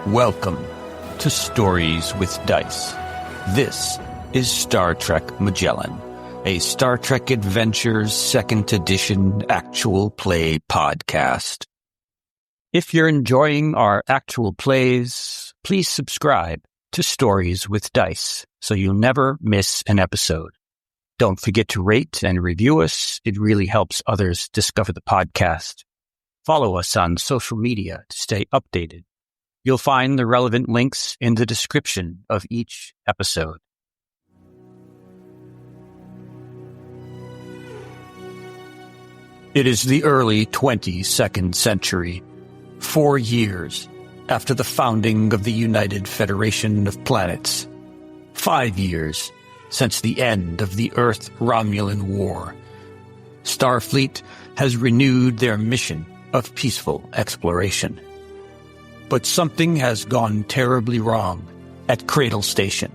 Welcome to Stories with Dice. This is Star Trek Magellan, a Star Trek Adventures 2nd Edition actual play podcast. If you're enjoying our actual plays, please subscribe to Stories with Dice so you'll never miss an episode. Don't forget to rate and review us. It really helps others discover the podcast. Follow us on social media to stay updated. You'll find the relevant links in the description of each episode. It is the early 22nd century, 4 years after the founding of the United Federation of Planets, 5 years since the end of the Earth-Romulan War. Starfleet has renewed their mission of peaceful exploration. But something has gone terribly wrong at Cradle Station,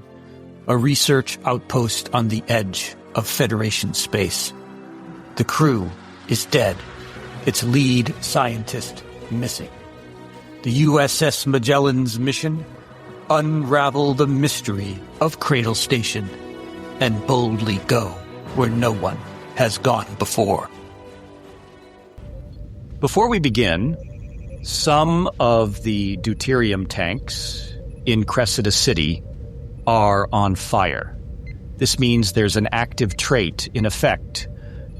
a research outpost on the edge of Federation space. The crew is dead, its lead scientist missing. The USS Magellan's mission? Unravel the mystery of Cradle Station and boldly go where no one has gone before. Before we begin, some of the deuterium tanks in Cressida City are on fire. This means there's an active trait in effect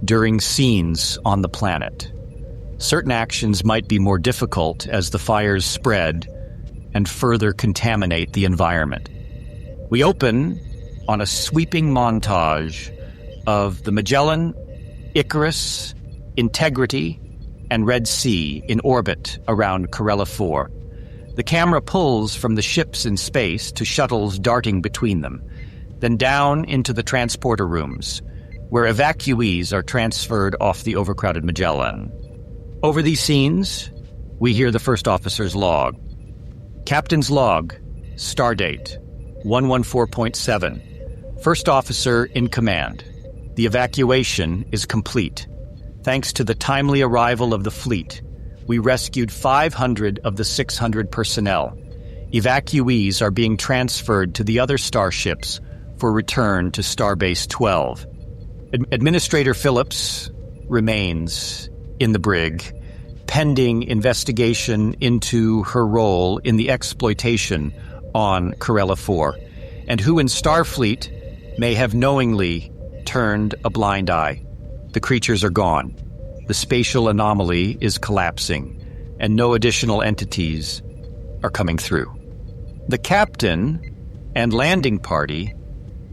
during scenes on the planet. Certain actions might be more difficult as the fires spread and further contaminate the environment. We open on a sweeping montage of the Magellan, Icarus, Integrity, and Red Sea in orbit around Corella IV. The camera pulls from the ships in space to shuttles darting between them, then down into the transporter rooms, where evacuees are transferred off the overcrowded Magellan. Over these scenes, we hear the first officer's log. Captain's log, stardate 114.7. First officer in command. The evacuation is complete. Thanks to the timely arrival of the fleet, we rescued 500 of the 600 personnel. Evacuees are being transferred to the other starships for return to Starbase 12. Administrator Phillips remains in the brig, pending investigation into her role in the exploitation on Corella IV, and who in Starfleet may have knowingly turned a blind eye. The creatures are gone. The spatial anomaly is collapsing, and no additional entities are coming through. The captain and landing party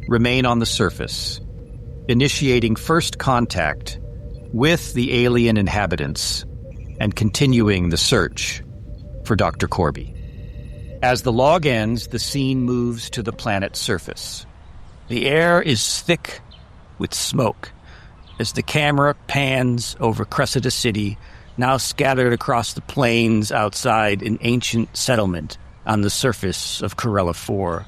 remain on the surface, initiating first contact with the alien inhabitants and continuing the search for Dr. Korby. As the log ends, the scene moves to the planet's surface. The air is thick with smoke as the camera pans over Cressida City, now scattered across the plains outside an ancient settlement on the surface of Corella IV.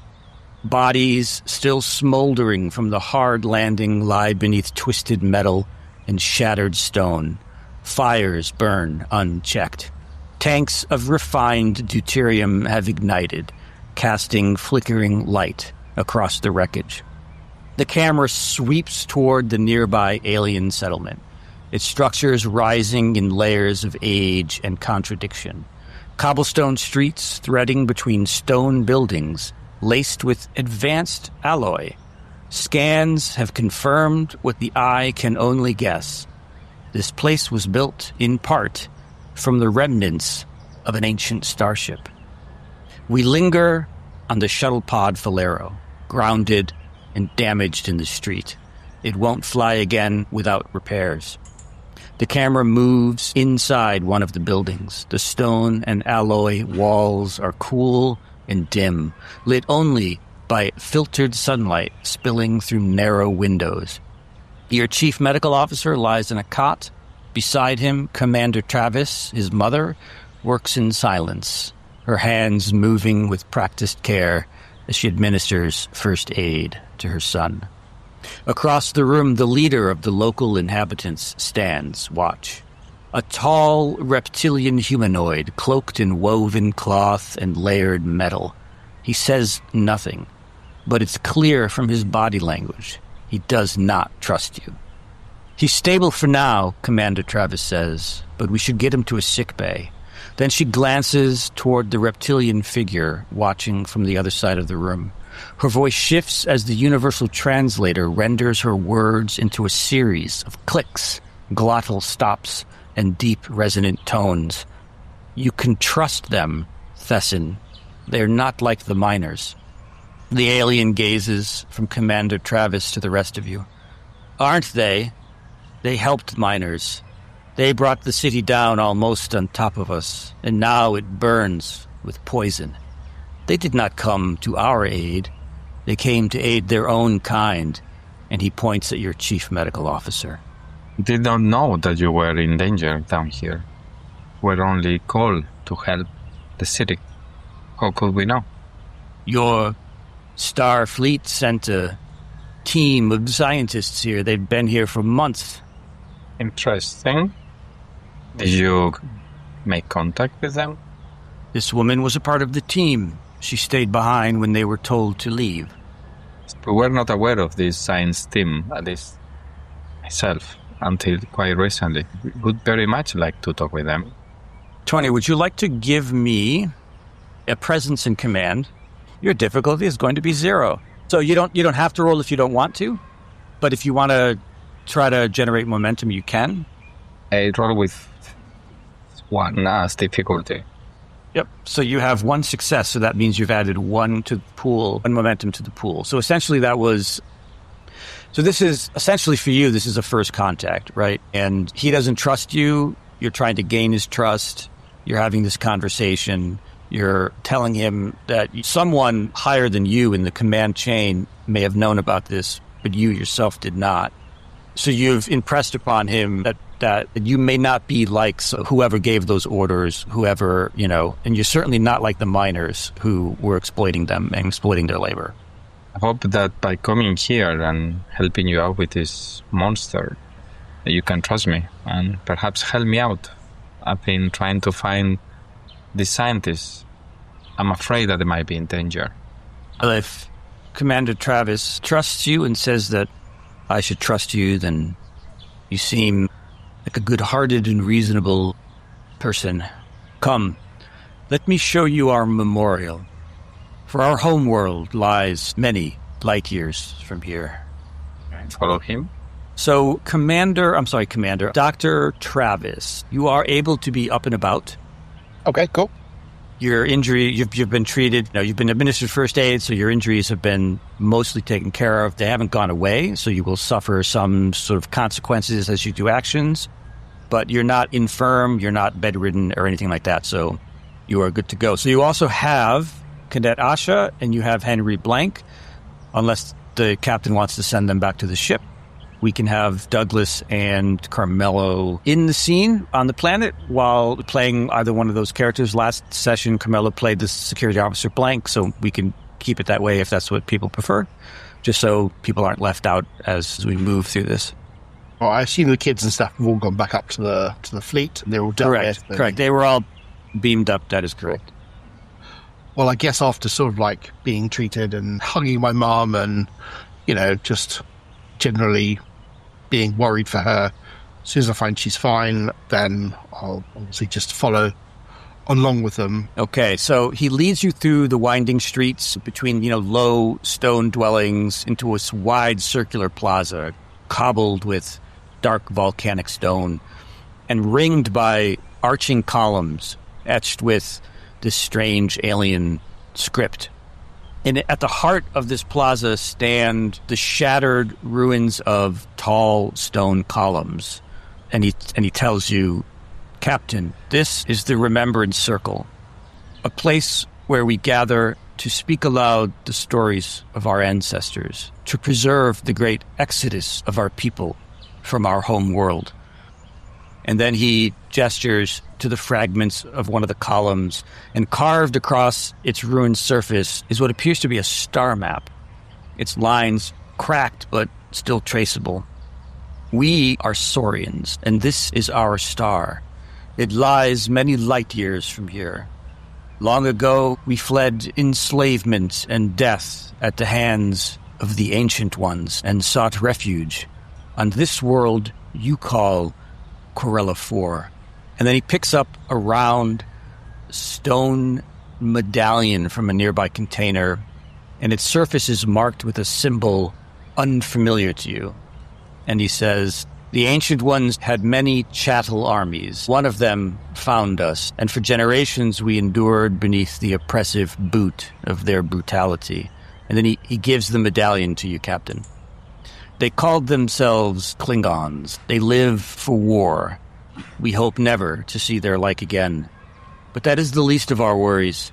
Bodies still smoldering from the hard landing lie beneath twisted metal and shattered stone. Fires burn unchecked. Tanks of refined deuterium have ignited, casting flickering light across the wreckage. The camera sweeps toward the nearby alien settlement, its structures rising in layers of age and contradiction. Cobblestone streets threading between stone buildings laced with advanced alloy. Scans have confirmed what the eye can only guess. This place was built, in part, from the remnants of an ancient starship. We linger on the shuttle pod Falero, grounded and damaged in the street. It won't fly again without repairs. The camera moves inside one of the buildings. The stone and alloy walls are cool and dim, lit only by filtered sunlight spilling through narrow windows. Your chief medical officer lies in a cot. Beside him, Commander Travis, his mother, works in silence, her hands moving with practiced care as she administers first aid to her son. Across the room, the leader of the local inhabitants stands watch. A tall reptilian humanoid, cloaked in woven cloth and layered metal. He says nothing, but it's clear from his body language. He does not trust you. He's stable for now, Commander Travis says, but we should get him to a sickbay. Then she glances toward the reptilian figure watching from the other side of the room. Her voice shifts as the universal translator renders her words into a series of clicks, glottal stops, and deep resonant tones. You can trust them, Thesson. They're not like the miners. The alien gazes from Commander Travis to the rest of you. Aren't they? They helped miners. They brought the city down almost on top of us, and now it burns with poison. They did not come to our aid. They came to aid their own kind, and he points at your chief medical officer. Did not know that you were in danger down here. We're only called to help the city. How could we know? Your Starfleet sent a team of scientists here. They've been here for months. Interesting. Did you make contact with them? This woman was a part of the team. She stayed behind when they were told to leave. We were not aware of this science team, at least myself, until quite recently. We would very much like to talk with them. Tony, would you like to give me a presence in command? Your difficulty is going to be 0. So you don't have to roll if you don't want to, but if you want to try to generate momentum, you can. I roll with 1 as difficulty. Yep. So you have 1 success, so that means you've added 1 to the pool, 1 momentum to the pool. So essentially this is essentially for you, this is a first contact, right? And he doesn't trust you. You're trying to gain his trust. You're having this conversation. You're telling him that someone higher than you in the command chain may have known about this, but you yourself did not. So you've impressed upon him that you may not be like whoever gave those orders, whoever, and you're certainly not like the miners who were exploiting them and exploiting their labor. I hope that by coming here and helping you out with this monster, you can trust me and perhaps help me out. I've been trying to find the scientists. I'm afraid that they might be in danger. Well, if Commander Travis trusts you and says that I should trust you, then you seem like a good-hearted and reasonable person. Come, let me show you our memorial. For our homeworld lies many light years from here. Follow him? So, Commander, Dr. Travis, you are able to be up and about. Okay, cool. Your injury, you've been treated, you've been administered first aid, so your injuries have been mostly taken care of. They haven't gone away, so you will suffer some sort of consequences as you do actions. But you're not infirm, you're not bedridden or anything like that, so you are good to go. So you also have Cadet Asha and you have Henry Blank, unless the captain wants to send them back to the ship. We can have Douglas and Carmelo in the scene on the planet while playing either one of those characters. Last session, Carmelo played the security officer Blank, so we can keep it that way if that's what people prefer, just so people aren't left out as we move through this. Well, I assume the kids and stuff have all gone back up to the fleet. And they're all done. Correct. They were all beamed up. That is correct. Well, I guess after sort of like being treated and hugging my mum and, just generally being worried for her, as soon as I find she's fine, then I'll obviously just follow along with them. Okay, so he leads you through the winding streets between, low stone dwellings into a wide circular plaza, cobbled with dark volcanic stone and ringed by arching columns etched with this strange alien script. And at the heart of this plaza stand the shattered ruins of tall stone columns. And he tells you, Captain, this is the Remembrance Circle, a place where we gather to speak aloud the stories of our ancestors, to preserve the great exodus of our people from our home world. And then he gestures to the fragments of one of the columns, and carved across its ruined surface is what appears to be a star map, its lines cracked but still traceable. We are Saurians, and this is our star. It lies many light years from here. Long ago, we fled enslavement and death at the hands of the Ancient Ones and sought refuge on this world you call Corella IV. And then he picks up a round stone medallion from a nearby container, and its surface is marked with a symbol unfamiliar to you. And he says, the Ancient Ones had many chattel armies. One of them found us, and for generations we endured beneath the oppressive boot of their brutality. And then he gives the medallion to you, Captain. They called themselves Klingons. They live for war. We hope never to see their like again. But that is the least of our worries,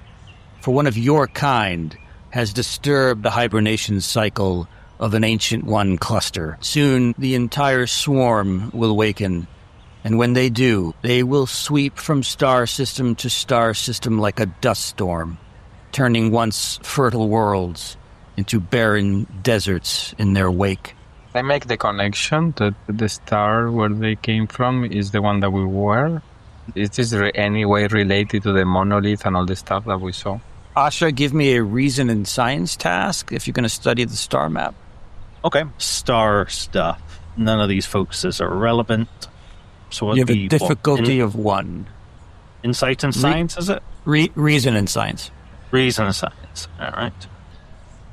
for one of your kind has disturbed the hibernation cycle of an Ancient One cluster. Soon the entire swarm will awaken, and when they do, they will sweep from star system to star system like a dust storm, turning once fertile worlds into barren deserts in their wake. I make the connection that the star where they came from is the one that we were. Is this any way related to the monolith and all the stuff that we saw? Asha, give me a reason and science task if you're going to study the star map. Okay. Star stuff. None of these focuses are relevant. So you have a difficulty of 1. Insight and science, is it? Reason and science. Reason and science. All right.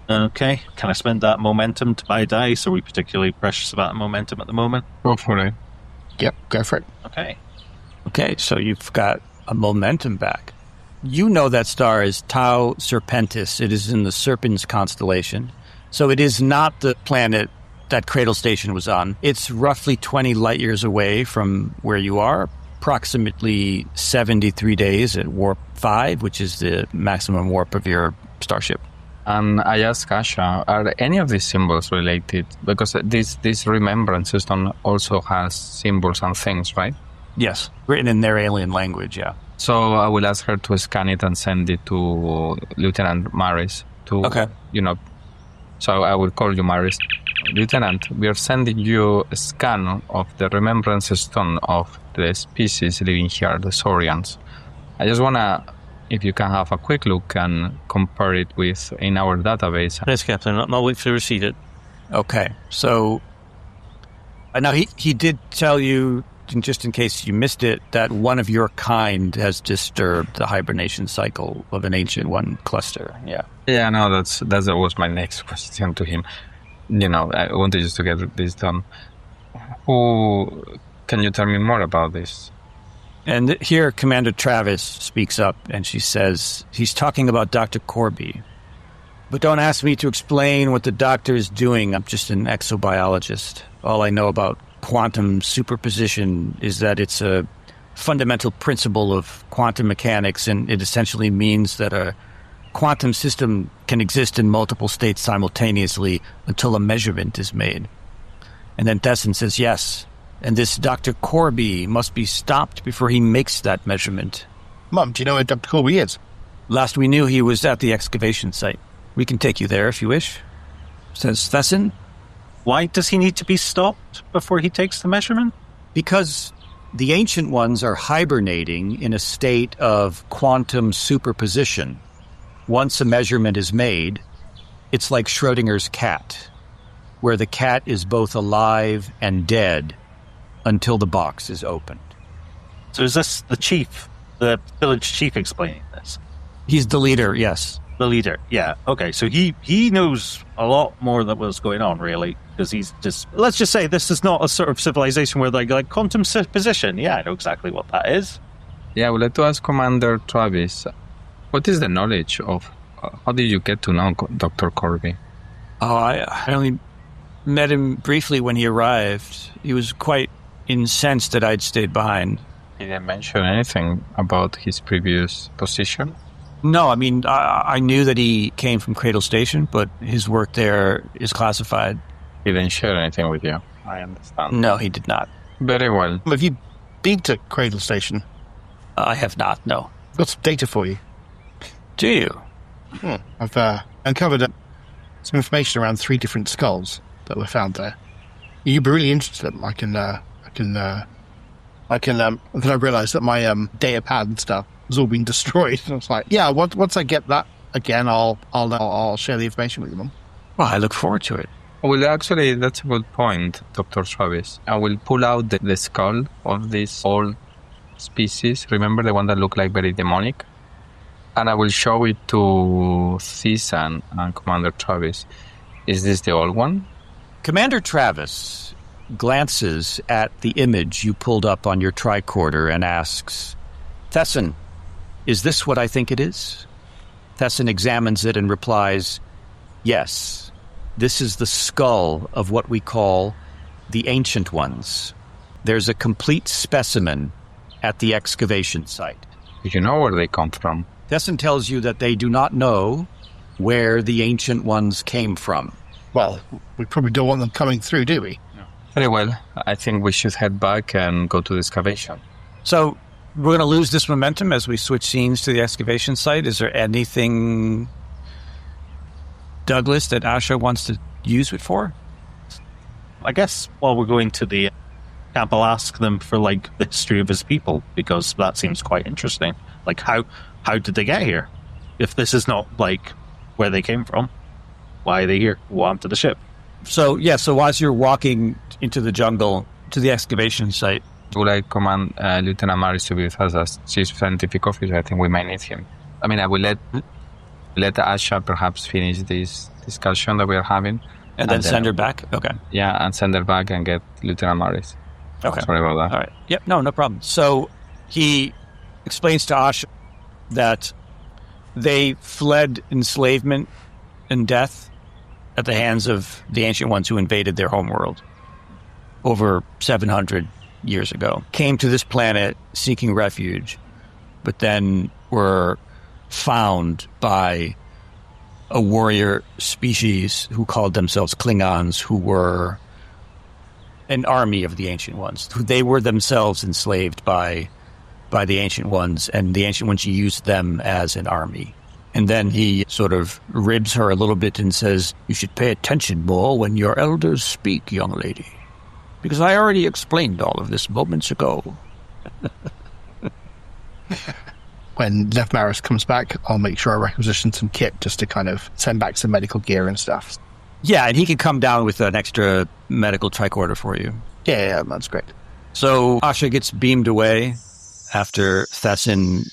Okay. Can I spend that momentum to buy dice? Are we particularly precious about momentum at the moment? Go for it. Yep, go for it. Okay, so you've got a momentum back. You know that star is Tau Serpentis. It is in the Serpens constellation. So it is not the planet that Cradle Station was on. It's roughly 20 light years away from where you are, approximately 73 days at warp 5, which is the maximum warp of your starship. And I asked Asha, are any of these symbols related? Because this Remembrance Stone also has symbols and things, right? Yes, written in their alien language, yeah. So I will ask her to scan it and send it to Lieutenant Maris. Okay. So I will call you Maris. Lieutenant, we are sending you a scan of the Remembrance Stone of the species living here, the Saurians. I just want to, if you can have a quick look and compare it with in our database. Yes, Captain. I'll wait to receive it. Okay, so now he did tell you, just in case you missed it, that one of your kind has disturbed the hibernation cycle of an Ancient One cluster. Yeah, no, that was my next question to him. I wanted just to get this done. Can you tell me more about this? And here Commander Travis speaks up, and she says, he's talking about Dr. Korby. But don't ask me to explain what the doctor is doing. I'm just an exobiologist. All I know about quantum superposition is that it's a fundamental principle of quantum mechanics, and it essentially means that a quantum system can exist in multiple states simultaneously until a measurement is made. And then Tessin says yes, and this Dr. Korby must be stopped before he makes that measurement. Mum, do you know where Dr. Korby is? Last we knew, he was at the excavation site. We can take you there if you wish, says Tessin. Why does he need to be stopped before he takes the measurement? Because the Ancient Ones are hibernating in a state of quantum superposition. Once a measurement is made, it's like Schrodinger's cat, where the cat is both alive and dead until the box is opened. So is this the chief, the village chief explaining this? He's the leader, yes. The leader, yeah. Okay, so he knows a lot more than what's going on, really, because he's just... Let's just say this is not a sort of civilization where like quantum superposition. Yeah, I know exactly what that is. Yeah, I would like to ask Commander Travis, what is the knowledge of... how did you get to know Dr. Korby? Oh, I only met him briefly when he arrived. He was quite incensed that I'd stayed behind. He didn't mention anything about his previous position? No, I mean, I knew that he came from Cradle Station, but his work there is classified. He didn't share anything with you, I understand. No, he did not. Very well. Have you been to Cradle Station? I have not, no. I've got some data for you. Do you? I've uncovered some information around 3 different skulls that were found there. You'd be really interested in them. And then I realised that my data pad and stuff was all being destroyed. And I was like, yeah, once I get that again, I'll share the information with you, Mum. Well, I look forward to it. Well, actually, that's a good point, Dr. Travis. I will pull out the skull of this old species. Remember the one that looked like very demonic? And I will show it to Cezanne and Commander Travis. Is this the old one? Commander Travis glances at the image you pulled up on your tricorder and asks, Thesson, is this what I think it is? Thesson examines it and replies, yes. This is the skull of what we call the Ancient Ones. There's a complete specimen at the excavation site. Do you know where they come from? Thesson tells you that they do not know where the Ancient Ones came from. Well, we probably don't want them coming through, do we? No. Very well. I think we should head back and go to the excavation. So we're going to lose this momentum as we switch scenes to the excavation site. Is there anything, Douglas, that Asha wants to use it for? I guess while we're going to the camp, I'll ask them for like the history of his people, because that seems quite interesting. Like how did they get here? If this is not like where they came from, why are they here? What happened to the ship? So as you're walking into the jungle to the excavation site, Would I command Lieutenant Maris to be with us as chief scientific officer? I think we might need him. I mean, I will let Asha perhaps finish this discussion that we are having. And then send her back? Okay. Yeah, and send her back and get Lieutenant Maris. Okay. Sorry about that. All right. Yep, no problem. So he explains to Asha that they fled enslavement and death at the hands of the Ancient Ones who invaded their homeworld over 700 years ago. Came to this planet seeking refuge, but then were found by a warrior species who called themselves Klingons, who were an army of the Ancient Ones. They were themselves enslaved by the Ancient Ones, and the Ancient Ones used them as an army. And then he sort of ribs her a little bit and says, you should pay attention more when your elders speak, young lady, because I already explained all of this moments ago. When Lev Maris comes back, I'll make sure I requisition some kit just to kind of send back some medical gear and stuff. Yeah, and he can come down with an extra medical tricorder for you. Yeah, that's great. So Asha gets beamed away after Thesson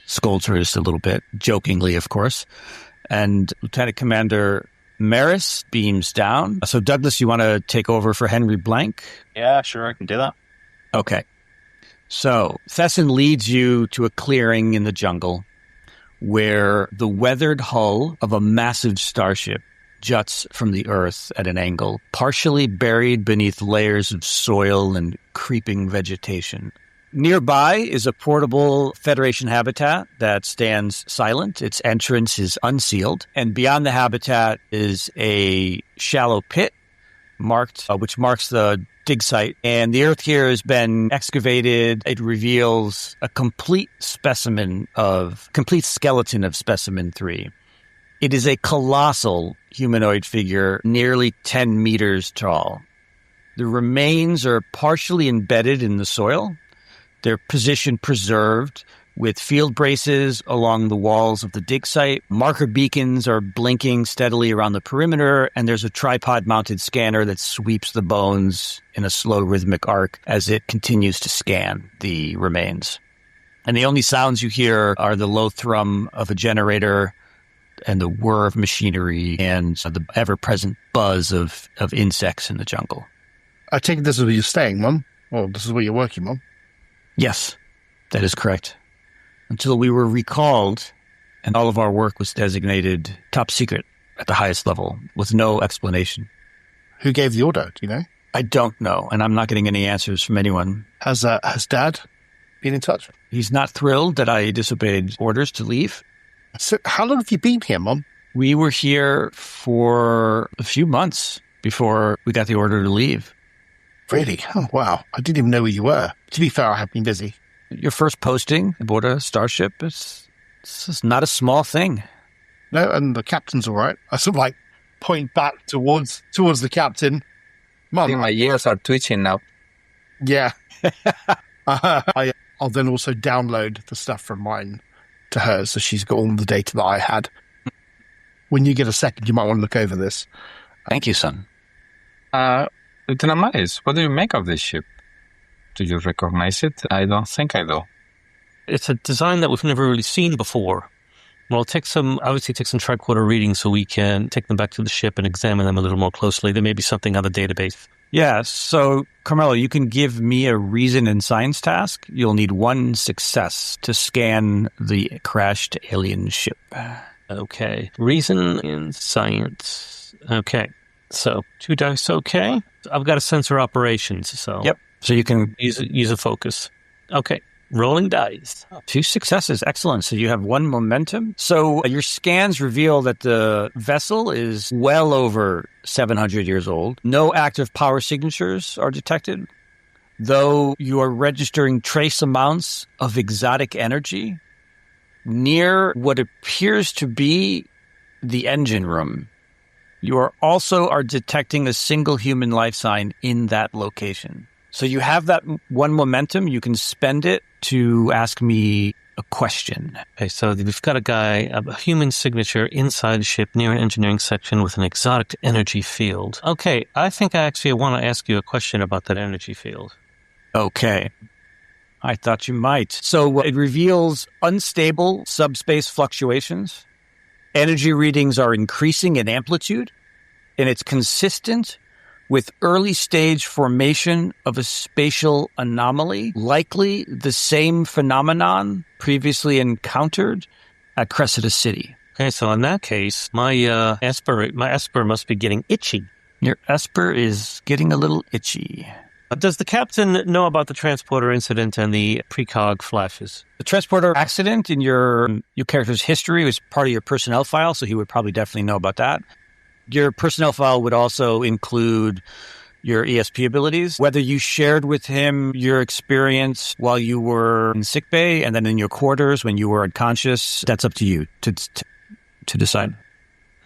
scolds her just a little bit, jokingly, of course. And Lieutenant Commander Maris beams down. So Douglas, you want to take over for Henry Blank? Yeah, sure, I can do that. Okay. So Thesson leads you to a clearing in the jungle where the weathered hull of a massive starship juts from the earth at an angle, partially buried beneath layers of soil and creeping vegetation. Nearby is a portable Federation habitat that stands silent. Its entrance is unsealed, and beyond the habitat is a shallow pit which marks the dig site. And the earth here has been excavated. It reveals a complete skeleton of Specimen 3. It is a colossal humanoid figure, nearly 10 meters tall. The remains are partially embedded in the soil, their position preserved, with field braces along the walls of the dig site. Marker beacons are blinking steadily around the perimeter, and there's a tripod-mounted scanner that sweeps the bones in a slow rhythmic arc as it continues to scan the remains. And the only sounds you hear are the low thrum of a generator and the whir of machinery and the ever-present buzz of insects in the jungle. I take it this is where you're staying, Mum? Well, this is where you're working, Mum? Yes, that is correct. Until we were recalled and all of our work was designated top secret at the highest level with no explanation. Who gave the order, do you know? I don't know, and I'm not getting any answers from anyone. Has Dad been in touch? He's not thrilled that I disobeyed orders to leave. So how long have you been here, Mum? We were here for a few months before we got the order to leave. Really? Oh, wow. I didn't even know where you were. To be fair, I have been busy. Your first posting aboard a starship is not a small thing. No, and the captain's all right. I sort of point back towards the captain. I think Mum, my ears are twitching now. yeah. I'll then also download the stuff from mine to hers, so she's got all the data that I had. When you get a second, you might want to look over this. Thank you, son. Lieutenant Maris, what do you make of this ship? Do you recognize it? I don't think I do. It's a design that we've never really seen before. We'll take some tricorder readings so we can take them back to the ship and examine them a little more closely. There may be something on the database. Yeah, so Carmelo, you can give me a reason and science task. You'll need 1 success to scan the crashed alien ship. Okay. Reason in science. Okay. So 2 dice, okay. I've got a sensor operations, so... Yep. So you can use a focus. Okay. Rolling dice. 2 successes. Excellent. So you have 1 momentum. So your scans reveal that the vessel is well over 700 years old. No active power signatures are detected, though you are registering trace amounts of exotic energy near what appears to be the engine room. You are detecting a single human life sign in that location. So you have that 1 momentum. You can spend it to ask me a question. Okay, so we've got a human signature inside the ship near an engineering section with an exotic energy field. Okay, I think I actually want to ask you a question about that energy field. Okay. I thought you might. So it reveals unstable subspace fluctuations. Energy readings are increasing in amplitude, and it's consistent with early-stage formation of a spatial anomaly, likely the same phenomenon previously encountered at Cressida City. Okay, so in that case, my Esper must be getting itchy. Your Esper is getting a little itchy. Does the captain know about the transporter incident and the precog flashes? The transporter accident in your character's history was part of your personnel file, so he would probably definitely know about that. Your personnel file would also include your ESP abilities, whether you shared with him your experience while you were in sickbay and then in your quarters when you were unconscious. That's up to you to decide.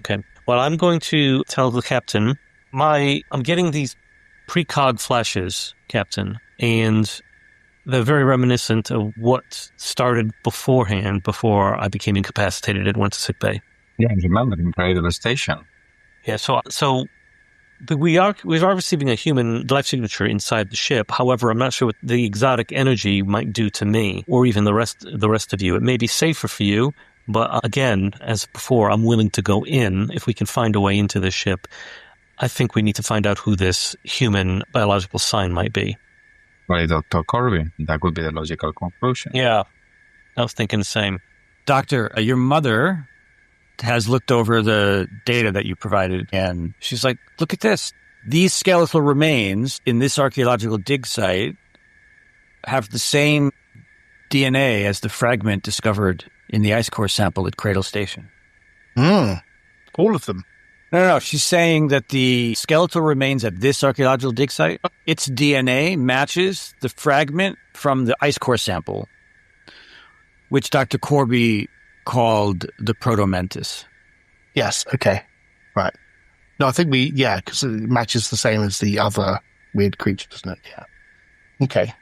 Okay. Well, I'm going to tell the captain, I'm getting these precog flashes, Captain, and they're very reminiscent of what started beforehand, before I became incapacitated and went to sickbay. Yeah, I remember in Cradle Station. Yeah, so we are receiving a human life signature inside the ship. However, I'm not sure what the exotic energy might do to me or even the rest of you. It may be safer for you, but again, as before, I'm willing to go in if we can find a way into this ship. I think we need to find out who this human biological sign might be. Well, Doctor Korby, that would be the logical conclusion. Yeah, I was thinking the same. Doctor, your mother has looked over the data that you provided, and she's like, look at this. These skeletal remains in this archaeological dig site have the same DNA as the fragment discovered in the ice core sample at Cradle Station. All of them? No. She's saying that the skeletal remains at this archaeological dig site, its DNA matches the fragment from the ice core sample, which Dr. Korby called the proto-mantis. Yes, okay. Right. No, I think because it matches the same as the other weird creature, doesn't it? Yeah. Okay.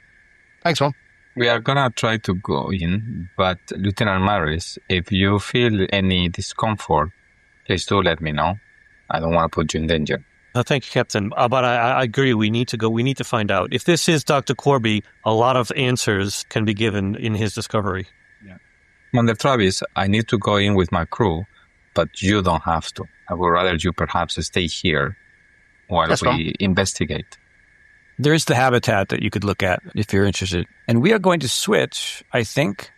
Thanks, Ron. We are going to try to go in, but Lieutenant Maris, if you feel any discomfort, please do let me know. I don't want to put you in danger. Thank you, Captain. But I agree. We need to go. We need to find out. If this is Dr. Korby, a lot of answers can be given in his discovery. Yeah. Commander Travis, I need to go in with my crew, but you don't have to. I would rather you perhaps stay here while we investigate. There is the habitat that you could look at if you're interested. And we are going to switch, I think,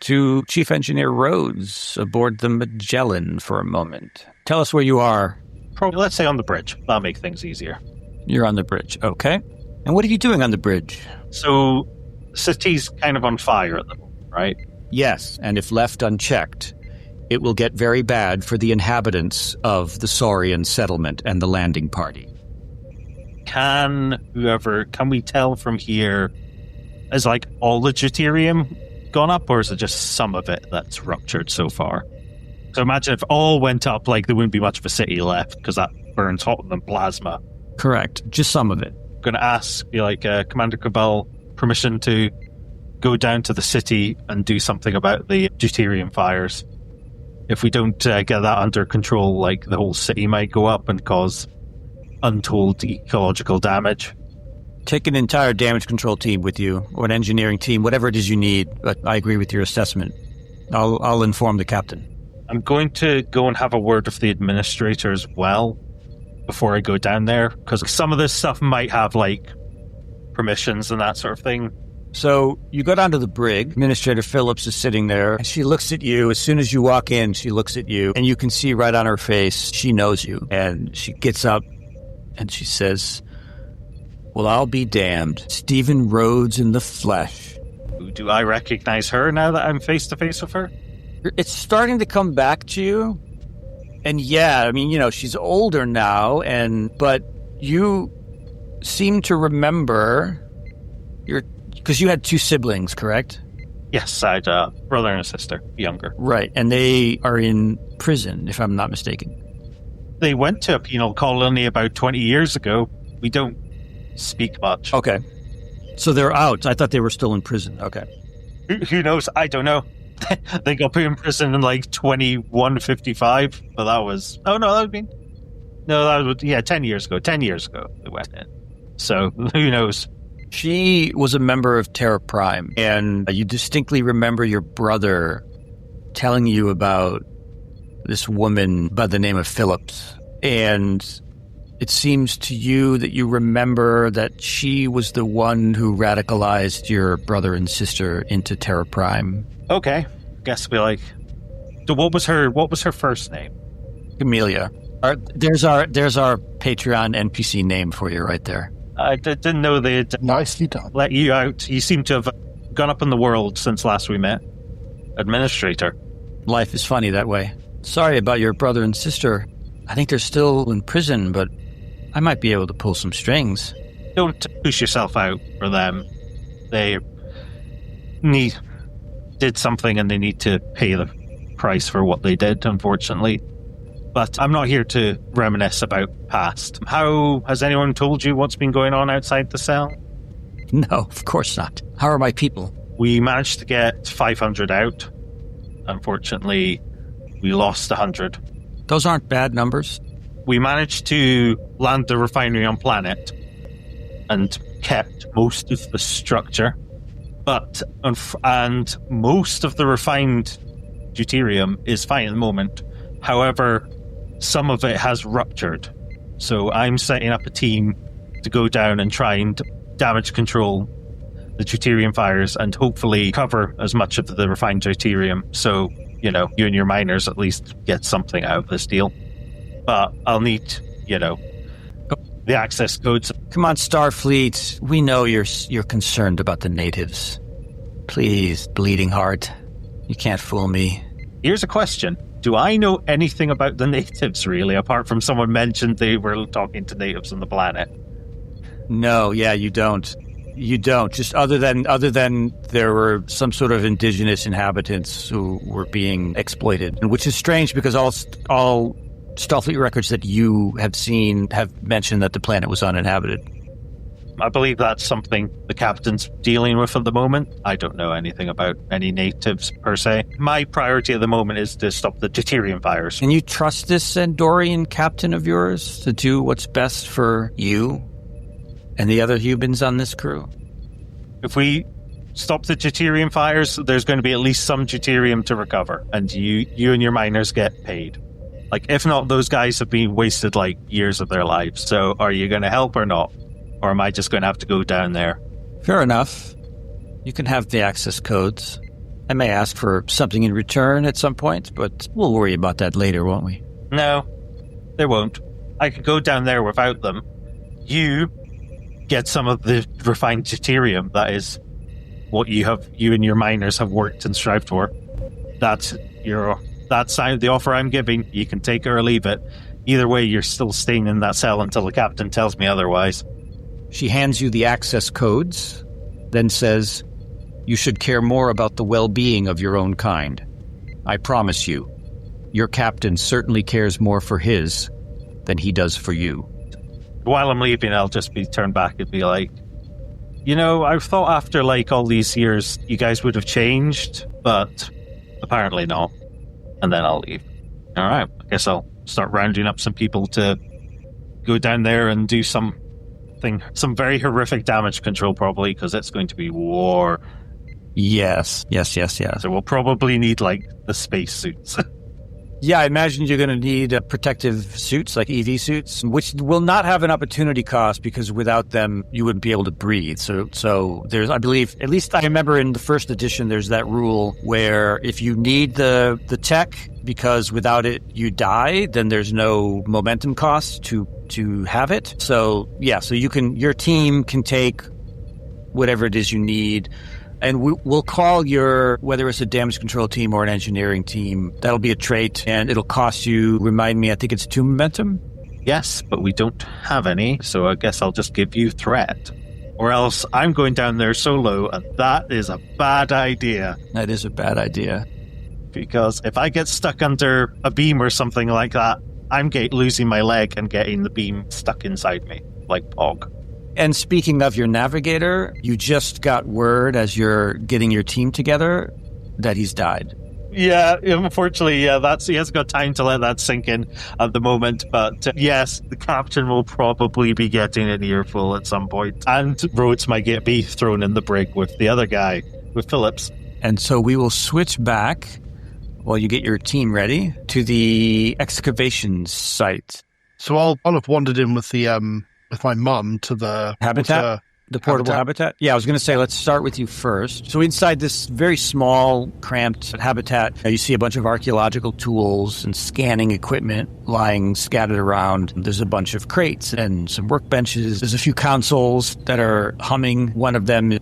to Chief Engineer Rhodes aboard the Magellan for a moment. Tell us where you are. Probably, let's say on the bridge. That'll make things easier. You're on the bridge, okay. And what are you doing on the bridge? So, city's kind of on fire at the moment, right? Yes, and if left unchecked, it will get very bad for the inhabitants of the Saurian settlement and the landing party. Can we tell from here, is like all the deuterium gone up, or is it just some of it that's ruptured so far? So imagine if all went up, like there wouldn't be much of a city left, because that burns hotter than plasma. Correct. Just some of it. I'm going to ask, Commander Cabal permission to go down to the city and do something about the deuterium fires. If we don't get that under control, the whole city might go up and cause untold ecological damage. Take an entire damage control team with you, or an engineering team, whatever it is you need, but I agree with your assessment. I'll inform the captain. I'm going to go and have a word with the administrator as well before I go down there, because some of this stuff might have, permissions and that sort of thing. So you go down to the brig. Administrator Phillips is sitting there, and she looks at you. As soon as you walk in, she looks at you, and you can see right on her face, she knows you. And she gets up, and she says, "Well, I'll be damned. Stephen Rhodes in the flesh." Do I recognize her now that I'm face-to-face with her? It's starting to come back to you. And yeah, she's older now, but you seem to remember because you had two siblings, correct? Yes, I had a brother and a sister, younger. Right, and they are in prison, if I'm not mistaken. They went to a penal colony about 20 years ago. We don't speak much. Okay. So they're out. I thought they were still in prison. Okay. Who knows? I don't know. They got put in prison in 2155, but that was... Oh, no, that would be... No, that was... Yeah, 10 years ago. 10 years ago they went in. So, who knows? She was a member of Terra Prime, and you distinctly remember your brother telling you about this woman by the name of Phillips. And it seems to you that you remember that she was the one who radicalized your brother and sister into Terra Prime. Okay. Guess we So what was her first name? Camellia. There's our Patreon NPC name for you right there. I didn't know they'd Nicely done. let you out. You seem to have gone up in the world since last we met. Administrator. Life is funny that way. Sorry about your brother and sister. I think they're still in prison, but I might be able to pull some strings. Don't push yourself out for them. They did something and they need to pay the price for what they did, unfortunately. But I'm not here to reminisce about past. How has anyone told you what's been going on outside the cell? No, of course not. How are my people? We managed to get 500 out. Unfortunately, we lost 100. Those aren't bad numbers. We managed to land the refinery on planet and kept most of the structure. And most of the refined deuterium is fine at the moment. However, some of it has ruptured. So I'm setting up a team to go down and try and damage control the deuterium fires and hopefully cover as much of the refined deuterium. So, you and your miners at least get something out of this deal. But I'll need, the access codes. Come on, Starfleet. We know you're concerned about the natives. Please, bleeding heart. You can't fool me. Here's a question. Do I know anything about the natives, really, apart from someone mentioned they were talking to natives on the planet? No, yeah, you don't. You don't. Just other than there were some sort of indigenous inhabitants who were being exploited, which is strange because all Starfleet records that you have seen have mentioned that the planet was uninhabited. I believe that's something the captain's dealing with at the moment. I don't know anything about any natives per se. My priority at the moment is to stop the deuterium fires. Can you trust this Andorian captain of yours to do what's best for you and the other humans on this crew? If we stop the deuterium fires, there's going to be at least some deuterium to recover, and you and your miners get paid. If not, those guys have been wasted years of their lives. So are you going to help or not? Or am I just going to have to go down there? Fair enough. You can have the access codes. I may ask for something in return at some point, but we'll worry about that later, won't we? No, there won't. I could go down there without them. You get some of the refined deuterium. That is what you and your miners have worked and strived for. That's the offer I'm giving. You can take it or leave it. Either way, you're still staying in that cell until the captain tells me otherwise. She hands you the access codes, then says, "You should care more about the well-being of your own kind. I promise you, your captain certainly cares more for his than he does for you." While I'm leaving, I'll just be turned back and be like, I thought after like all these years, you guys would have changed, but apparently not. And then I'll leave. All right, I guess I'll start rounding up some people to go down there and do some very horrific damage control, probably, because it's going to be war. Yes. So we'll probably need, like, the space suits. Yeah, I imagine you're going to need protective suits, like EV suits, which will not have an opportunity cost because without them, you wouldn't be able to breathe. So there's, I believe, at least I remember in the first edition, there's that rule where if you need the tech because without it you die, then there's no momentum cost to have it. So yeah, so your team can take whatever it is you need. And we'll call whether it's a damage control team or an engineering team, that'll be a trait, and it'll cost you, remind me, I think it's 2 momentum? Yes, but we don't have any, so I guess I'll just give you threat. Or else I'm going down there solo, and that is a bad idea. That is a bad idea. Because if I get stuck under a beam or something like that, I'm losing my leg and getting the beam stuck inside me, like Pog. And speaking of your navigator, you just got word as you're getting your team together that he's died. Yeah, unfortunately, he hasn't got time to let that sink in at the moment. But yes, the captain will probably be getting an earful at some point. And Rhodes might be thrown in the brig with the other guy, with Phillips. And so we will switch back, while you get your team ready, to the excavation site. So I'll have wandered in with my mum to the habitat. The portable habitat? Yeah, I was going to say, let's start with you first. So inside this very small, cramped habitat, you see a bunch of archaeological tools and scanning equipment lying scattered around. There's a bunch of crates and some workbenches. There's a few consoles that are humming. One of them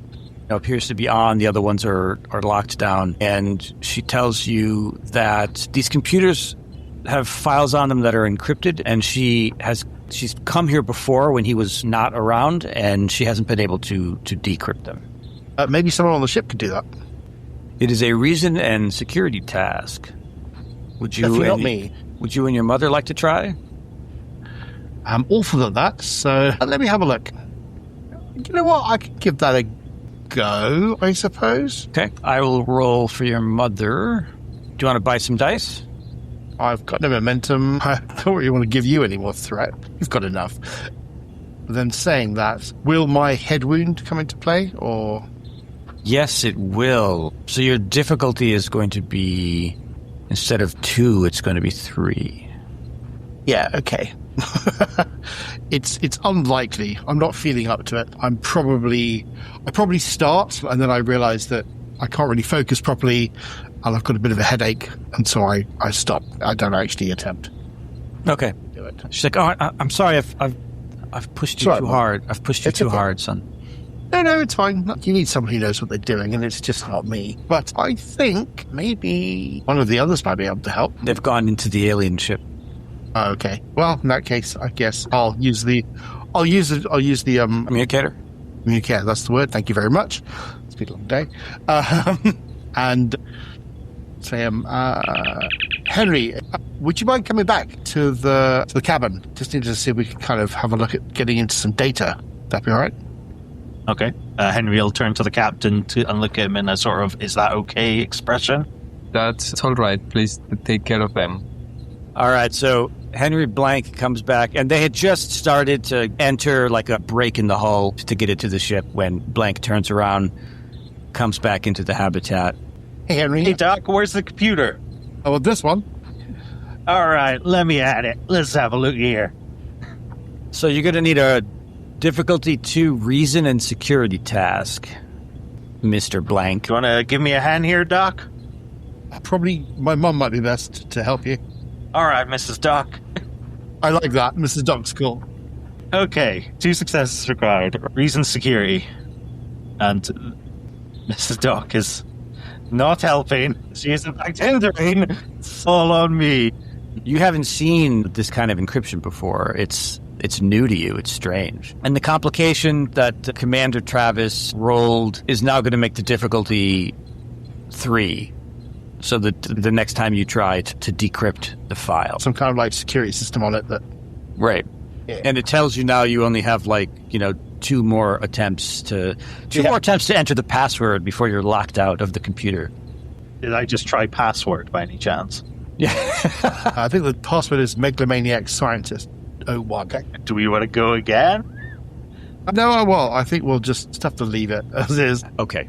appears to be on. The other ones are locked down. And she tells you that these computers have files on them that are encrypted, and she's come here before when he was not around, and she hasn't been able to decrypt them. Maybe someone on the ship could do that. It is a reason and security task. Would you Definitely not me. Would you and your mother like to try? I'm awful at that, so let me have a look. You know what? I could give that a go, I suppose. Okay. I will roll for your mother. Do you want to buy some dice? I've got no momentum. I don't really want to give you any more threat. You've got enough. But then saying that, will my head wound come into play, or...? Yes, it will. So your difficulty is going to be, instead of 2, it's going to be 3. Yeah, okay. It's unlikely. I'm not feeling up to it. I probably start, and then I realise that I can't really focus properly, and I've got a bit of a headache, and so I stop. I don't actually attempt. Okay. Do it. She's like, "Oh, I'm sorry. I've pushed you too hard. I've pushed you too hard, son." No, it's fine. You need someone who knows what they're doing, and it's just not me. But I think maybe one of the others might be able to help. They've gone into the alien ship. Oh, okay. Well, in that case, I guess I'll use the communicator. Communicator. That's the word. Thank you very much. It's been a long day. And say, Henry, would you mind coming back to the cabin? Just need to see if we can kind of have a look at getting into some data. That'd be all right. Okay. Henry will turn to the captain and look at him in a sort of, is that okay expression? That's all right. Please take care of them. All right. So Henry Blank comes back, and they had just started to enter like a break in the hull to get into the ship when Blank turns around, comes back into the habitat. Hey, Henry. Hey, Doc, where's the computer? Oh, well, this one. All right, let me at it. Let's have a look here. So you're going to need a difficulty 2 reason and security task, Mr. Blank. Do you want to give me a hand here, Doc? Probably my mum might be best to help you. All right, Mrs. Doc. I like that. Mrs. Doc's cool. Okay, 2 successes required. Reason security. And Mrs. Doc is not helping. She is in fact hindering. It's all on me. You haven't seen this kind of encryption before. It's new to you. It's strange. And the complication that Commander Travis rolled is now going to make the difficulty 3. So that the next time you try to decrypt the file. Some kind of like security system on it that... Right. And it tells you now you only have two more attempts to enter the password before you're locked out of the computer. Did I just try password by any chance? Yeah. I think the password is Megalomaniac Scientist 01. Okay. Do we want to go again? No, I think we'll just have to leave it as is. Okay.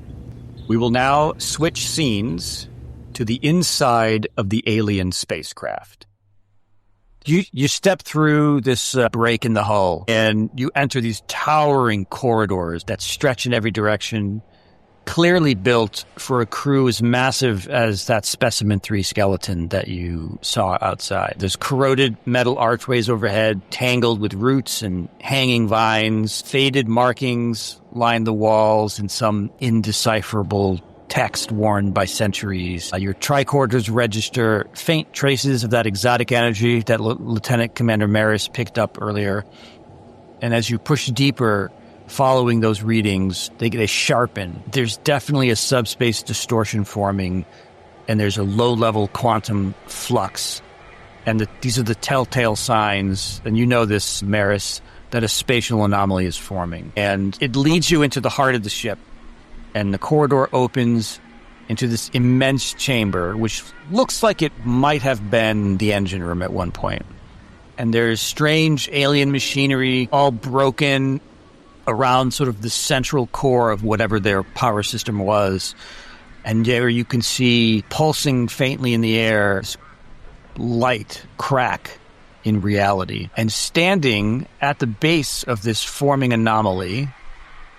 We will now switch scenes to the inside of the alien spacecraft. You step through this break in the hull, and you enter these towering corridors that stretch in every direction, clearly built for a crew as massive as that Specimen 3 skeleton that you saw outside. There's corroded metal archways overhead, tangled with roots and hanging vines. Faded markings line the walls, and some indecipherable text worn by centuries. Your tricorders register faint traces of that exotic energy that Lieutenant Commander Maris picked up earlier. And as you push deeper, following those readings, they sharpen. There's definitely a subspace distortion forming, and there's a low-level quantum flux. And these are the telltale signs, and you know this, Maris, that a spatial anomaly is forming. And it leads you into the heart of the ship. And the corridor opens into this immense chamber, which looks like it might have been the engine room at one point. And there's strange alien machinery, all broken around sort of the central core of whatever their power system was. And there you can see, pulsing faintly in the air, light crack in reality. And standing at the base of this forming anomaly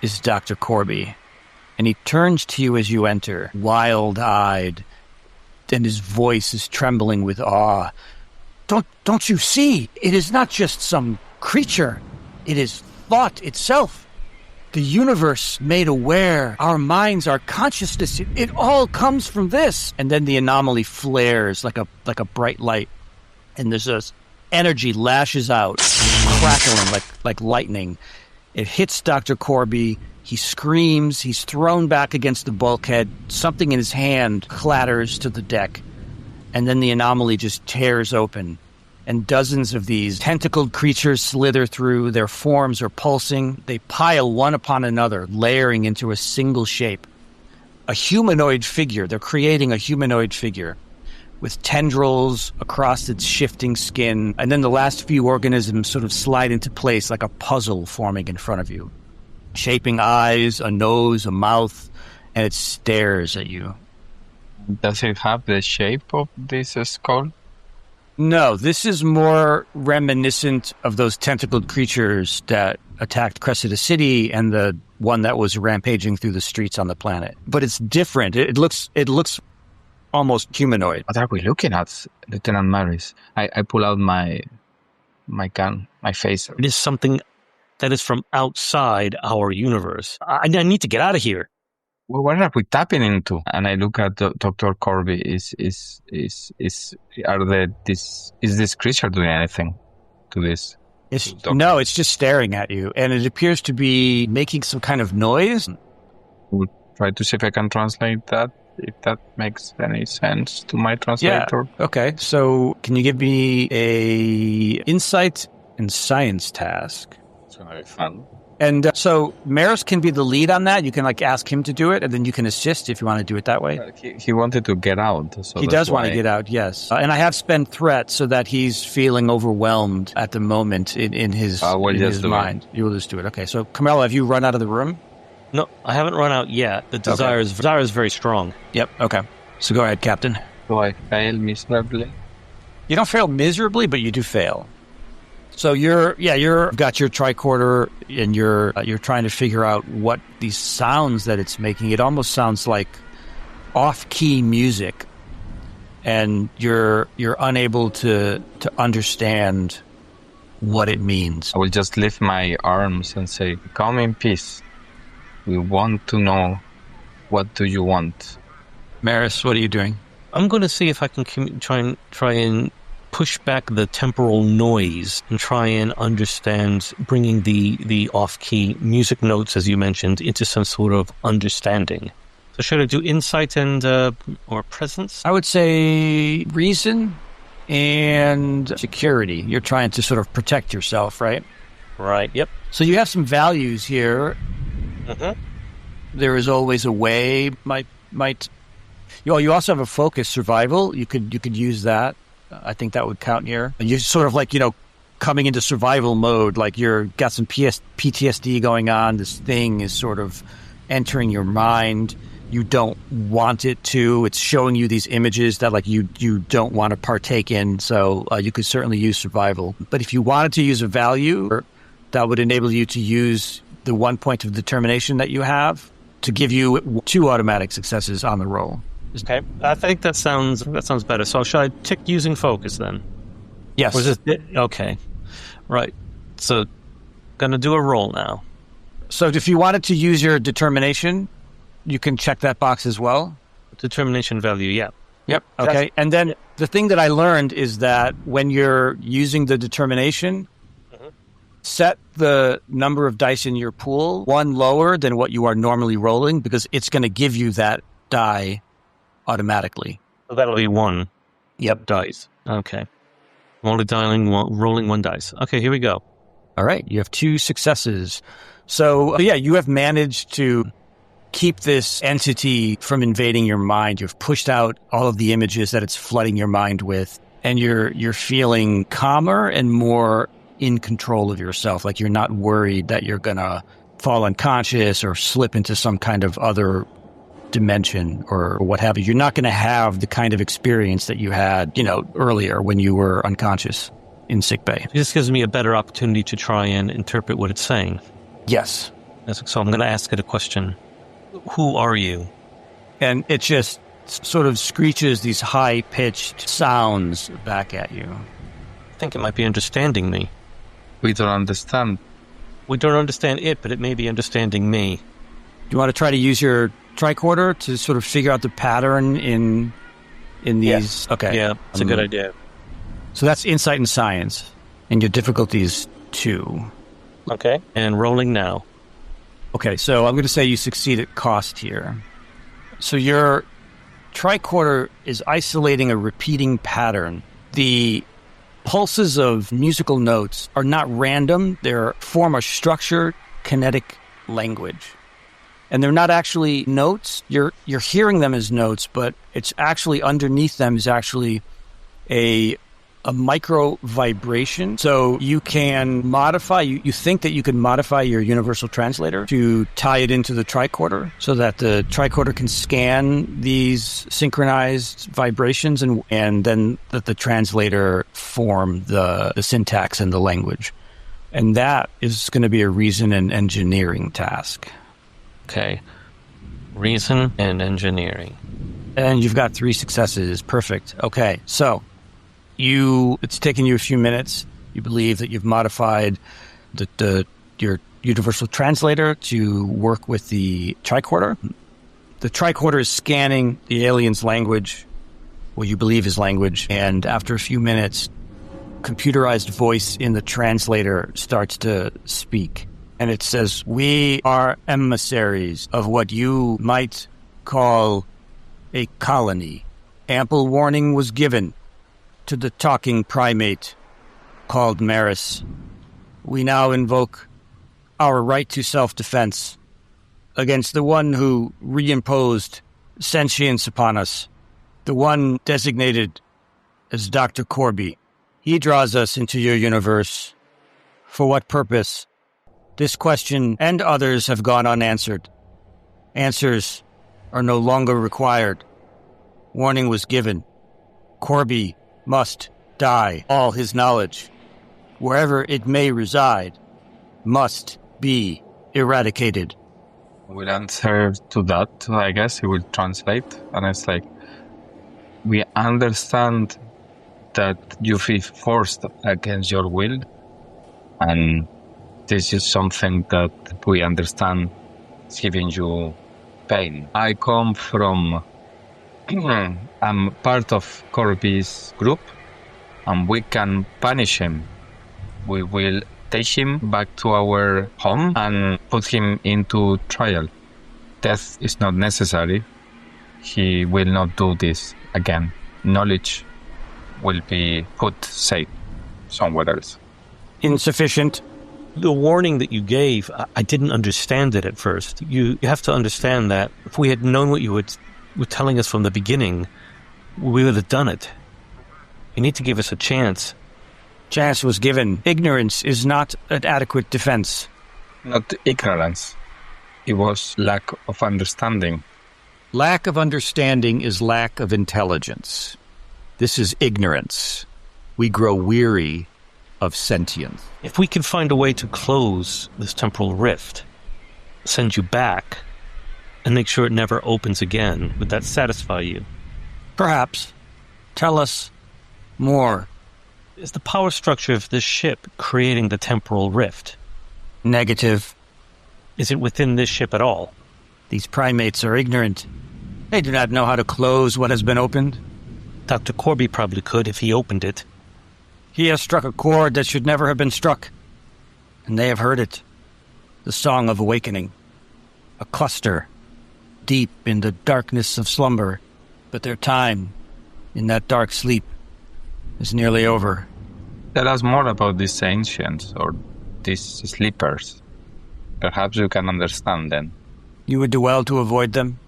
is Dr. Korby. And he turns to you as you enter, wild-eyed, and his voice is trembling with awe. Don't you see? It is not just some creature. It is thought itself. The universe made aware, our minds, our consciousness, it all comes from this. And then the anomaly flares like a bright light. And there's this energy lashes out, crackling like lightning. It hits Dr. Korby. He screams. He's thrown back against the bulkhead. Something in his hand clatters to the deck. And then the anomaly just tears open. And dozens of these tentacled creatures slither through. Their forms are pulsing. They pile one upon another, layering into a single shape. A humanoid figure. They're creating a humanoid figure with tendrils across its shifting skin. And then the last few organisms sort of slide into place like a puzzle forming in front of you. Shaping eyes, a nose, a mouth, and it stares at you. Does it have the shape of this skull? No, this is more reminiscent of those tentacled creatures that attacked Cressida City and the one that was rampaging through the streets on the planet. But it's different. It looks almost humanoid. What are we looking at, Lieutenant Maris? I pull out my gun, my phaser. It is something that is from outside our universe. I need to get out of here. Well, what are we tapping into? And I look at Dr. Korby. Is this creature doing anything to this? No, it's just staring at you, and it appears to be making some kind of noise. We'll try to see if I can translate that, if that makes any sense to my translator. Yeah. Okay, so can you give me a insight and science task? It's going to be fun. And so Maris can be the lead on that. You can ask him to do it, and then you can assist if you want to do it that way. He wanted to get out. So he does want to get out, yes. And I have spent threat so that he's feeling overwhelmed at the moment in his mind. You will just do it. Okay, so Carmela, have you run out of the room? No, I haven't run out yet. The desire is very strong. Yep, okay. So go ahead, Captain. Do I fail miserably? You don't fail miserably, but you do fail. So you've got your tricorder, and you're trying to figure out what these sounds that it's making. It almost sounds like off-key music, and you're unable to understand what it means. I will just lift my arms and say, "Come in peace. We want to know, what do you want?" Maris, what are you doing? I'm going to see if I can try and push back the temporal noise and try and understand, bringing the off-key music notes, as you mentioned, into some sort of understanding. So should I do insight and or presence? I would say reason. and security. You're trying to sort of protect yourself, right? Right. Yep. So you have some values here. Mm-hmm. There is always a way. You also have a focus, survival. You could use that. I think that would count here. You're sort of like, coming into survival mode, like you're got some PTSD going on. This thing is sort of entering your mind. You don't want it to. It's showing you these images that like you don't want to partake in. So you could certainly use survival. But if you wanted to use a value, that would enable you to use the 1 point of determination that you have to give you 2 automatic successes on the roll. Okay, I think that sounds better. So should I tick using focus then? Yes. Okay, right. So, gonna do a roll now. So if you wanted to use your determination, you can check that box as well. Determination value, yeah. Yep. Okay. And then the thing that I learned is that when you're using the determination, set the number of dice in your pool 1 lower than what you are normally rolling, because it's going to give you that die automatically. So that'll be 1. Yep. Dice. Okay. Rolling 1 dice. Okay, here we go. All right. You have 2 successes. So, you have managed to keep this entity from invading your mind. You've pushed out all of the images that it's flooding your mind with, and you're feeling calmer and more in control of yourself. Like you're not worried that you're going to fall unconscious or slip into some kind of other dimension or what have you. You're not going to have the kind of experience that you had, earlier when you were unconscious in sickbay. This gives me a better opportunity to try and interpret what it's saying. Yes. So I'm going to ask it a question. Who are you? And it just sort of screeches these high-pitched sounds back at you. I think it might be understanding me. We don't understand. We don't understand it, but it may be understanding me. Do you want to try to use your tricorder to sort of figure out the pattern in these? Yes. Okay. Yeah, it's a good idea. So that's insight and science, and your difficulty is 2. Okay. And rolling now. Okay, so I'm going to say you succeed at cost here. So your tricorder is isolating a repeating pattern. The pulses of musical notes are not random. They form a structured kinetic language. And they're not actually notes. You're hearing them as notes, but it's actually underneath them is actually a micro vibration. So you can modify, you think that you can modify your universal translator to tie it into the tricorder so that the tricorder can scan these synchronized vibrations and then that the translator form the syntax and the language. And that is going to be a reason and engineering task. Okay. Reason and engineering. And you've got 3 successes. Perfect. Okay. So it's taken you a few minutes. You believe that you've modified your universal translator to work with the tricorder. The tricorder is scanning the alien's language, what you believe is language, and after a few minutes, computerized voice in the translator starts to speak. And it says, "We are emissaries of what you might call a colony. Ample warning was given to the talking primate called Maris. We now invoke our right to self-defense against the one who reimposed sentience upon us, the one designated as Doctor Korby. He draws us into your universe. For what purpose? This question and others have gone unanswered. Answers are no longer required. Warning was given. Korby must die. All his knowledge, wherever it may reside, must be eradicated." We'll answer to that, I guess. He will translate. And it's like, we understand that you feel forced against your will. And this is something that we understand is giving you pain. I come from... I'm part of Korby's group, and we can punish him. We will take him back to our home and put him into trial. Death is not necessary. He will not do this again. Knowledge will be put safe somewhere else. Insufficient. The warning that you gave, I didn't understand it at first. You have to understand that if we had known what you were telling us from the beginning, we would have done it. You need to give us a chance. Chance was given. Ignorance is not an adequate defense. Not ignorance. It was lack of understanding. Lack of understanding is lack of intelligence. This is ignorance. We grow weary of sentience. If we can find a way to close this temporal rift, send you back, and make sure it never opens again, would that satisfy you? Perhaps. Tell us more. Is the power structure of this ship creating the temporal rift? Negative. Is it within this ship at all? These primates are ignorant. They do not know how to close what has been opened. Dr. Korby probably could if he opened it. He has struck a chord that should never have been struck. And they have heard it. The song of awakening. A cluster, deep in the darkness of slumber. But their time, in that dark sleep, is nearly over. Tell us more about these ancients, or these sleepers. Perhaps you can understand them. You would do well to avoid them.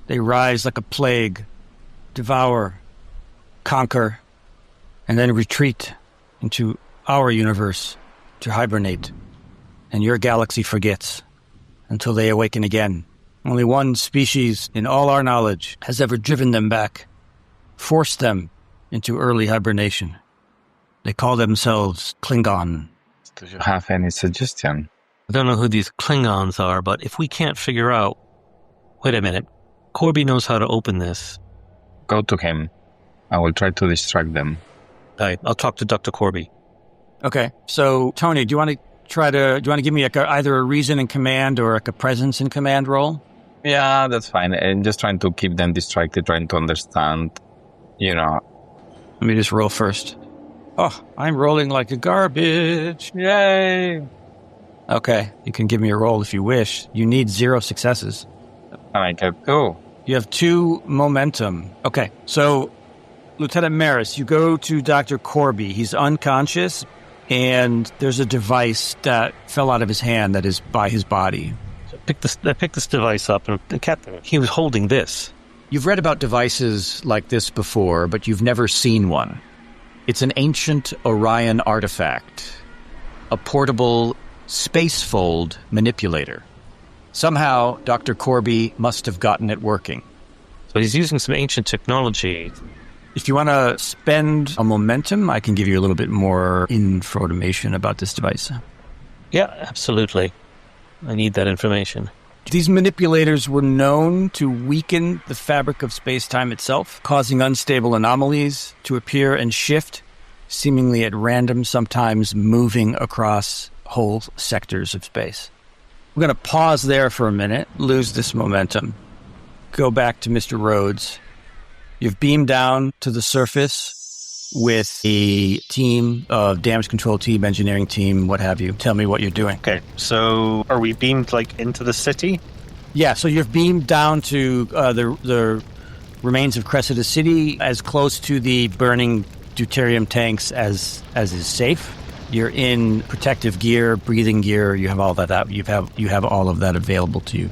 They rise like a plague, devour, conquer, and then retreat into our universe to hibernate. And your galaxy forgets until they awaken again. Only one species in all our knowledge has ever driven them back, forced them into early hibernation. They call themselves Klingon. Do you have any suggestion? I don't know who these Klingons are, but if we can't figure out... Wait a minute. Korby knows how to open this. Go to him. I will try to distract them. I'll talk to Dr. Korby. Okay, so Tony, do you want to give me either a reason in command or a presence in command role? Yeah, that's fine. I'm just trying to keep them distracted, trying to understand, Let me just roll first. Oh, I'm rolling like a garbage. Yay! Okay, you can give me a roll if you wish. You need 0 successes. And I get 2. You have 2 momentum. Okay, so Lieutenant Maris, you go to Dr. Korby. He's unconscious, and there's a device that fell out of his hand that is by his body. So I picked this device up, and he was holding this. You've read about devices like this before, but you've never seen one. It's an ancient Orion artifact, a portable spacefold manipulator. Somehow, Dr. Korby must have gotten it working. So he's using some ancient technology. If you want to spend a momentum, I can give you a little bit more information about this device. Yeah, absolutely. I need that information. These manipulators were known to weaken the fabric of space-time itself, causing unstable anomalies to appear and shift, seemingly at random, sometimes moving across whole sectors of space. We're going to pause there for a minute, lose this momentum, go back to Mr. Rhodes. You've beamed down to the surface with a team of damage control team, engineering team, what have you. Tell me what you're doing. Okay, so are we beamed into the city? Yeah, so you've beamed down to the remains of Cressida City, as close to the burning deuterium tanks as is safe. You're in protective gear, breathing gear. You have all that. You have all of that available to you.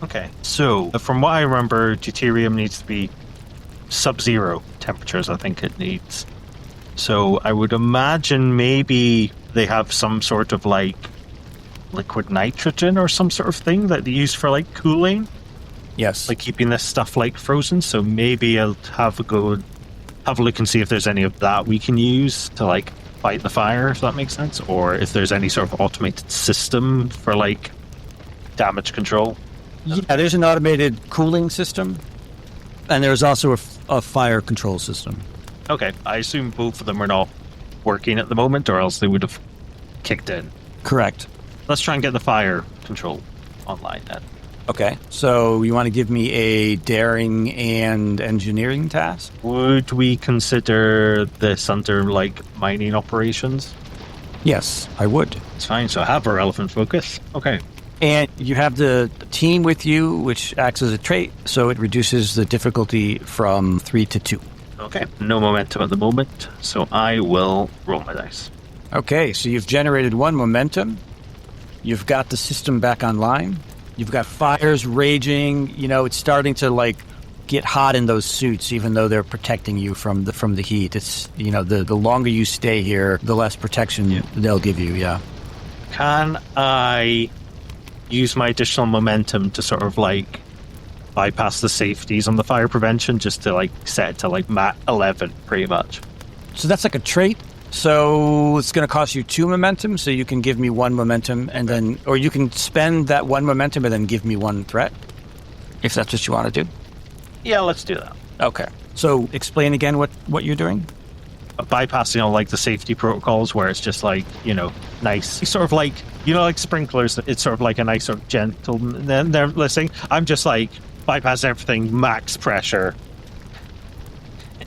Okay, so from what I remember, deuterium needs to be sub-zero temperatures. I think it needs. So I would imagine maybe they have some sort of liquid nitrogen or some sort of thing that they use for cooling. Yes, keeping this stuff frozen. So maybe I'll have a look and see if there's any of that we can use to fight the fire, if that makes sense, or if there's any sort of automated system for damage control. Yeah, there's an automated cooling system, and there's also a fire control system. Okay, I assume both of them are not working at the moment, or else they would have kicked in. Correct. Let's try and get the fire control online then. Okay, so you want to give me a daring and engineering task? Would we consider this under mining operations? Yes, I would. It's fine, so I have a relevant focus. Okay. And you have the team with you, which acts as a trait, so it reduces the difficulty from 3 to 2. Okay, no momentum at the moment, so I will roll my dice. Okay, so you've generated 1 momentum. You've got the system back online. You've got fires raging. It's starting to get hot in those suits, even though they're protecting you from the heat. It's the longer you stay here, the less protection they'll give you. Yeah. Can I use my additional momentum to sort of bypass the safeties on the fire prevention, just to set it to Mat 11, pretty much? So that's like a trait. So it's going to cost you 2 momentum, so you can give me 1 momentum, or you can spend that 1 momentum and then give me 1 threat, if that's what you want to do. Yeah, let's do that. Okay. So explain again what you're doing. Bypassing the safety protocols, where it's just nice. It's sort of like sprinklers. It's sort of like a nice sort of gentle. Then they're listening. I'm just bypassing everything, max pressure,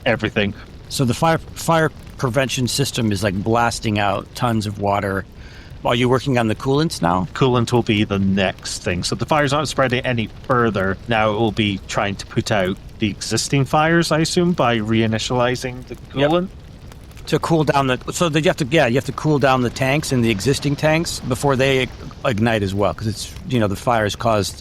everything. So the fire prevention system is blasting out tons of water. Are you working on the coolants now? Coolant will be the next thing. So the fire's not spreading any further. Now it will be trying to put out the existing fires, I assume, by reinitializing the coolant. Yep. To cool down you have to cool down the tanks and the existing tanks before they ignite as well, because it's the fires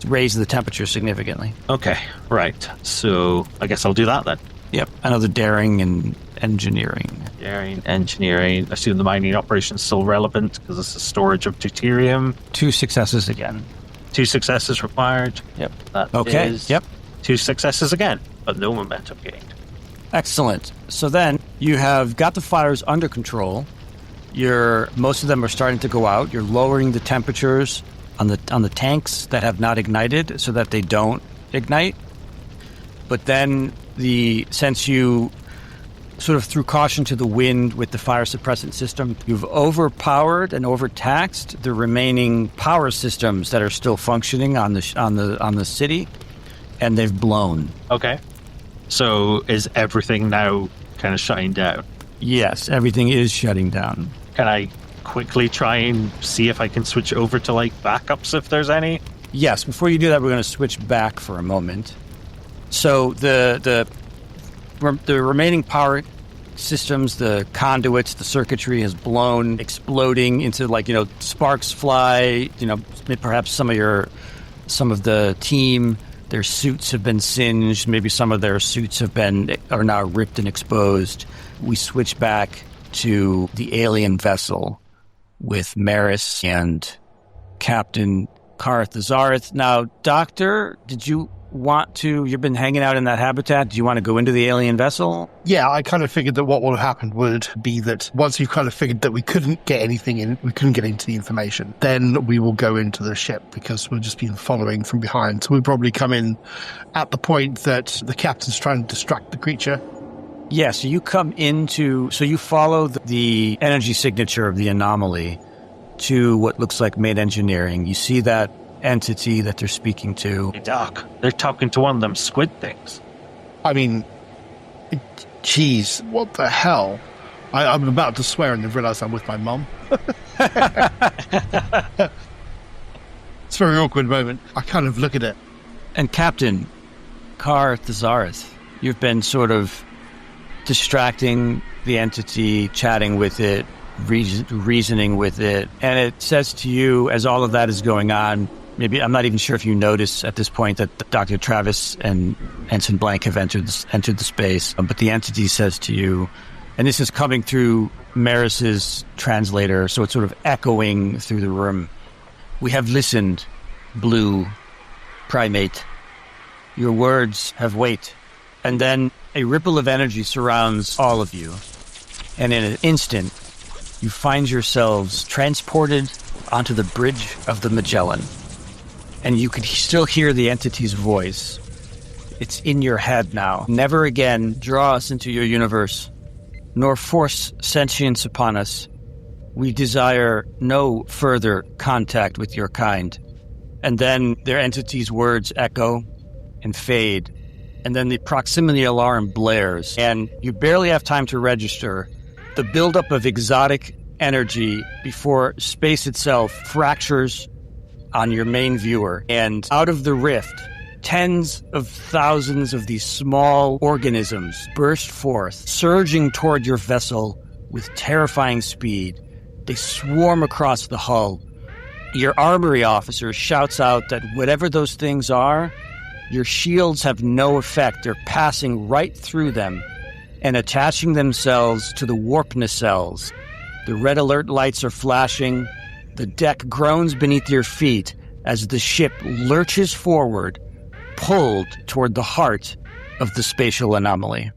raise the temperature significantly. Okay, right. So I guess I'll do that then. Yep. Another daring and engineering. Engineering. I assume the mining operation is still relevant because it's the storage of deuterium. 2 successes again. 2 successes required. Yep. That okay. is Yep. 2 successes again, but no momentum gained. Excellent. So then you have got the fires under control. Most of them are starting to go out. You're lowering the temperatures on the tanks that have not ignited so that they don't ignite. But then since you sort of threw caution to the wind with the fire suppressant system, you've overpowered and overtaxed the remaining power systems that are still functioning on the city, and they've blown. Okay. So is everything now kind of shutting down? Yes, everything is shutting down. Can I quickly try and see if I can switch over to backups if there's any? Yes, before you do that, we're going to switch back for a moment. So the remaining power systems, the conduits, the circuitry has blown, exploding into sparks fly. Perhaps some of the team, their suits have been singed. Maybe some of their suits are now ripped and exposed. We switch back to the alien vessel with Maris and Captain Karth the Zareth. Now, Doctor, you've been hanging out in that habitat. Do you want to go into the alien vessel? Yeah, I kind of figured that what would happen would be that once you've kind of figured that we couldn't get anything in, we couldn't get into the information, then we will go into the ship because we've just been following from behind. So we'll probably come in at the point that the captain's trying to distract the creature. Yeah, so you you follow the energy signature of the anomaly to what looks like main engineering. You see that entity that they're speaking to. Hey, Doc, they're talking to one of them squid things. I mean, geez, what the hell? I'm about to swear and then realize I'm with my mum. It's a very awkward moment. I kind of look at it. And Captain Karth the Zareth, you've been sort of distracting the entity, chatting with it, reasoning with it, and it says to you as all of that is going on, maybe I'm not even sure if you notice at this point that Dr. Travis and Ensign Blank have entered the space, but the entity says to you, and this is coming through Maris's translator, so it's sort of echoing through the room. We have listened, Blue Primate. Your words have weight. And then a ripple of energy surrounds all of you, and in an instant, you find yourselves transported onto the bridge of the Magellan. And you can still hear the entity's voice. It's in your head now. Never again draw us into your universe, nor force sentience upon us. We desire no further contact with your kind. And then their entity's words echo and fade. And then the proximity alarm blares. And you barely have time to register. The buildup of exotic energy before space itself fractures on your main viewer. And out of the rift, Tens of thousands of these small organisms burst forth, surging toward your vessel with terrifying speed. They swarm across the hull. Your armory officer shouts out that whatever those things are, your shields have no effect. They're passing right through them and attaching themselves to the warp nacelles. The red alert lights are flashing. The deck groans beneath your feet as the ship lurches forward, pulled toward the heart of the spatial anomaly.